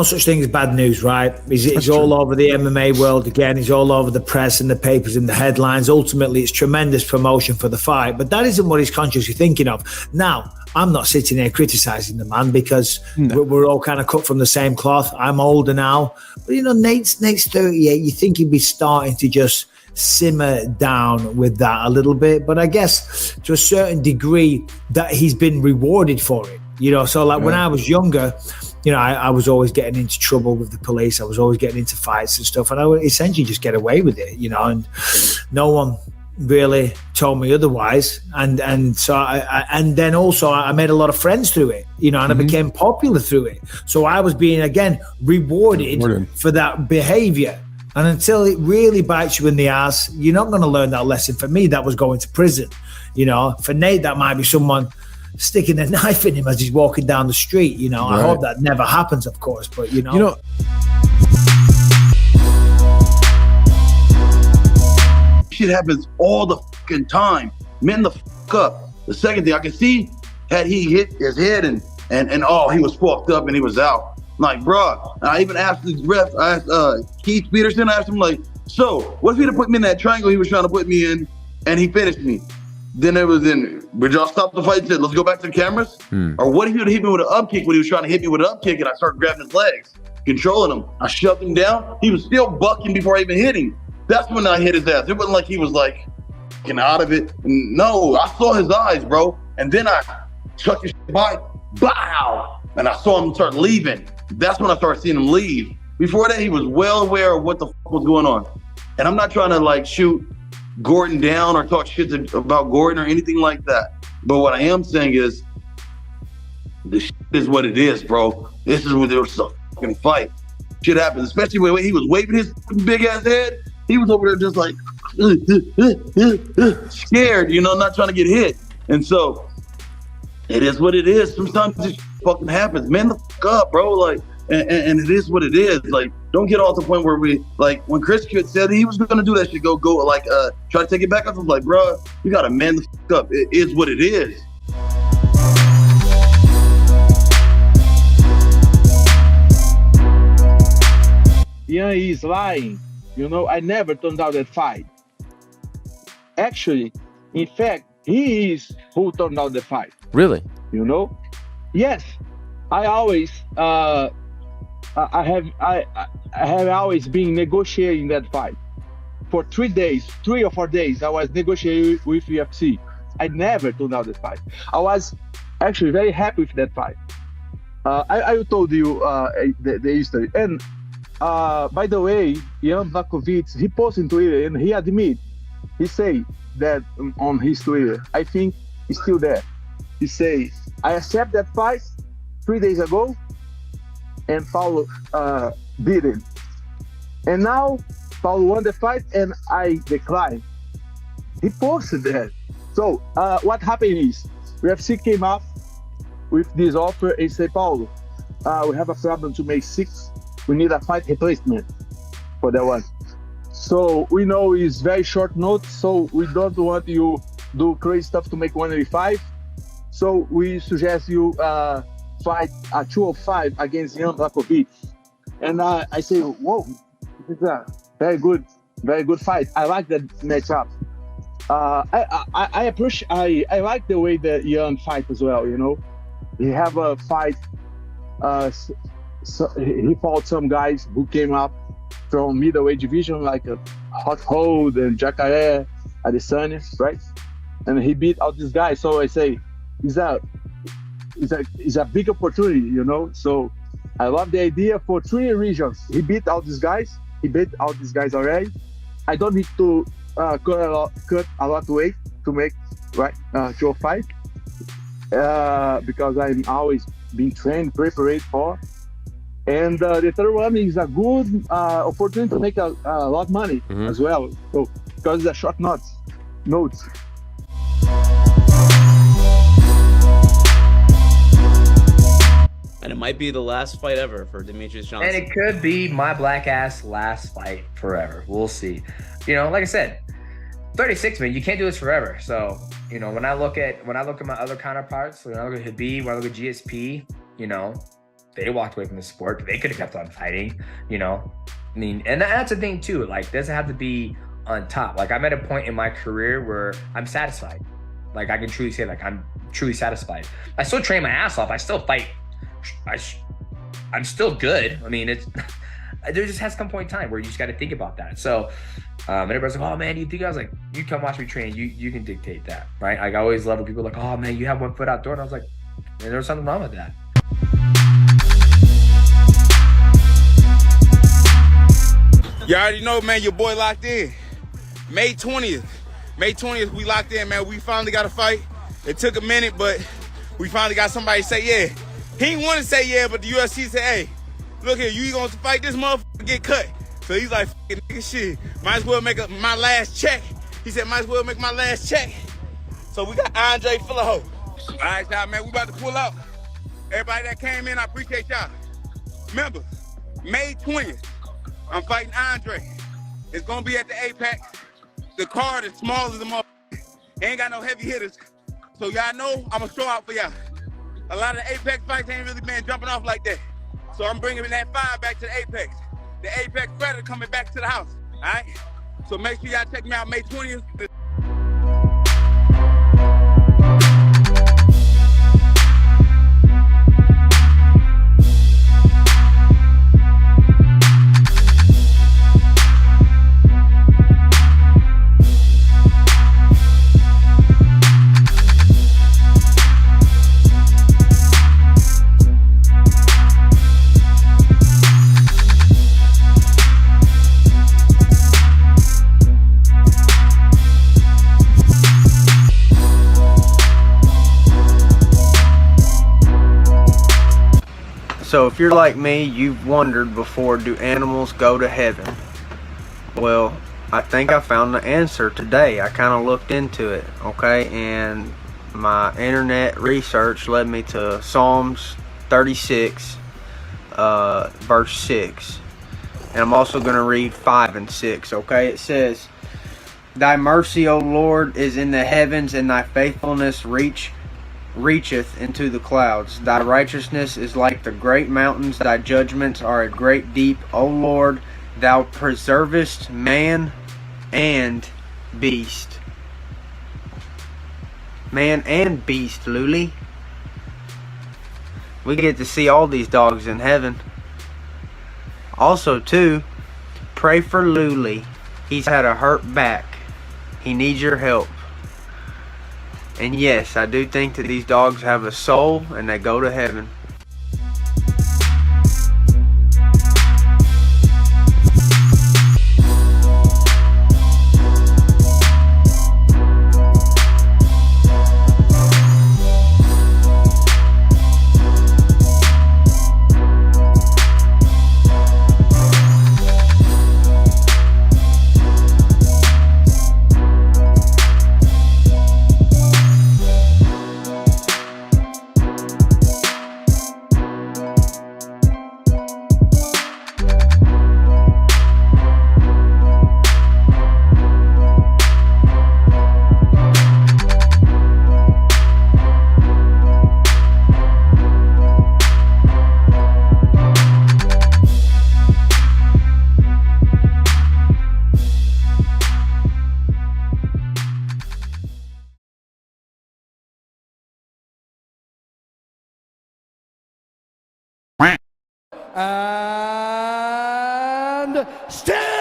no such thing as bad news, right? He's all over the MMA world again. He's all over the press and the papers and the headlines. Ultimately, it's tremendous promotion for the fight, but that isn't what he's consciously thinking of. Now, I'm not sitting here criticizing the man because we're all kind of cut from the same cloth. I'm older now, but Nate's 38. You think he'd be starting to just simmer down with that a little bit, but I guess to a certain degree that he's been rewarded for it. So like when I was younger, I was always getting into trouble with the police. I was always getting into fights and stuff, and I would essentially just get away with it, and no one really told me otherwise. And so and then also I made a lot of friends through it, and I became popular through it. So I was being, again, rewarded for that behavior. And until it really bites you in the ass, you're not going to learn that lesson. For me, that was going to prison. For Nate, that might be someone sticking a knife in him as he's walking down the street. I hope that never happens, of course, but shit happens all the fucking time. Men the fuck up. The second thing I can see, had he hit his head and he was fucked up and he was out. Like, bro, I even asked the ref, I asked Keith Peterson, I asked him, like, so what if he'd have put me in that triangle he was trying to put me in and he finished me? Then it was would y'all stop the fight and said, let's go back to the cameras? Or what if he would have hit me with an up kick when he was trying to hit me with an up kick and I started grabbing his legs, controlling him? I shoved him down. He was still bucking before I even hit him. That's when I hit his ass. It wasn't like he was like getting out of it. No, I saw his eyes, bro. And then I chucked his shit by, bow! And I saw him start leaving. That's when I started seeing him leave. Before that, he was well aware of what the fuck was going on. And I'm not trying to like shoot Gordon down or talk shit about Gordon or anything like that. But what I am saying is, this shit is what it is, bro. This is what there was a fucking fight. Shit happens, especially when he was waving his big ass head. He was over there just like scared, not trying to get hit. And so it is what it is. Sometimes it fucking happens. Man, the fuck up, bro. Like, and it is what it is. Like, don't get off the point where we, like, when Chris Kidd said he was gonna do that shit, go like try to take it back. I was like, bro, you gotta man the fuck up. It is what it is. Yeah, he's lying. I never turned down that fight. Actually, in fact, he is who turned down the fight. Really? Yes. I always, I have always been negotiating that fight. For 3 or 4 days, I was negotiating with UFC. I never turned down the fight. I was actually very happy with that fight. I told you the history. And by the way, Jan Blachowicz, he posted on Twitter and he say that on his Twitter. I think he's still there. He say, I accept that fight 3 days ago and Paulo beat him. And now Paulo won the fight and I declined. He posted that. So what happened is, UFC came up with this offer and said, Paulo, we have a problem to make 6. We need a fight replacement for that one. So we know it's very short notice, so we don't want you do crazy stuff to make 185. So we suggest you fight a 205 against Jan Blachowicz. And I say, whoa, this is a very good fight. I like that matchup. I like the way that Jan fight as well. He have a fight. So he fought some guys who came up from middleweight division, like Hot Hold and Jacare, Adesanya, right? And he beat out this guy. So I say, it's a big opportunity, So I love the idea for 3 regions. He beat out these guys. He beat out these guys already. I don't need to cut a lot of weight to make 205 because I'm always being trained, prepared for. And the third one is a good opportunity to make a lot of money as well. So because it's a short notes. And it might be the last fight ever for Demetrious Johnson. And it could be my black ass last fight forever. We'll see. Like I said, 36, man, you can't do this forever. So, when I look at my other counterparts, when I look at Habib, when I look at GSP, they walked away from the sport. They could have kept on fighting, you know. I mean, and that's the thing too. Like, it doesn't have to be on top. Like, I'm at a point in my career where I'm satisfied. Like, I can truly say, like, I'm truly satisfied. I still train my ass off. I still fight. I'm still good. I mean, it's there just has to come a point in time where you just got to think about that. So, and everybody's like, oh man, you think? I was like, you come watch me train. You can dictate that, right? Like, I always love when people are like, oh man, you have one foot outdoor. And I was like, man, there's something wrong with that. You already know, man, your boy locked in. May 20th. May 20th, we locked in, man. We finally got a fight. It took a minute, but we finally got somebody to say yeah. He didn't want to say yeah, but the UFC said, hey, look here, you gonna fight this motherfucker, get cut. So he's like, nigga, shit, might as well make my last check. He said, might as well make my last check. So we got Andre Fillaho. All right, y'all, man, we about to pull out. Everybody that came in, I appreciate y'all. Remember, May 20th, I'm fighting Andre. It's gonna be at the Apex. The card is small as a motherfucker. Ain't got no heavy hitters. So y'all know I'm gonna show out for y'all. A lot of the Apex fights ain't really been jumping off like that. So I'm bringing that fire back to the Apex. The Apex Predator coming back to the house, all right? So make sure y'all check me out May 20th. So if you're like me, you've wondered before, do animals go to heaven? Well, I think I found the answer today. I kind of looked into it, okay? And my internet research led me to Psalms 36, verse 6. And I'm also going to read 5 and 6, okay? It says, Thy mercy, O Lord, is in the heavens, and thy faithfulness reacheth into the clouds. Thy righteousness is like the great mountains, thy judgments are a great deep. O Lord, thou preservest man and beast. Man and beast, Luli. We get to see all these dogs in heaven. Also, too, pray for Luli. He's had a hurt back. He needs your help. And yes, I do think that these dogs have a soul and they go to heaven. And stand!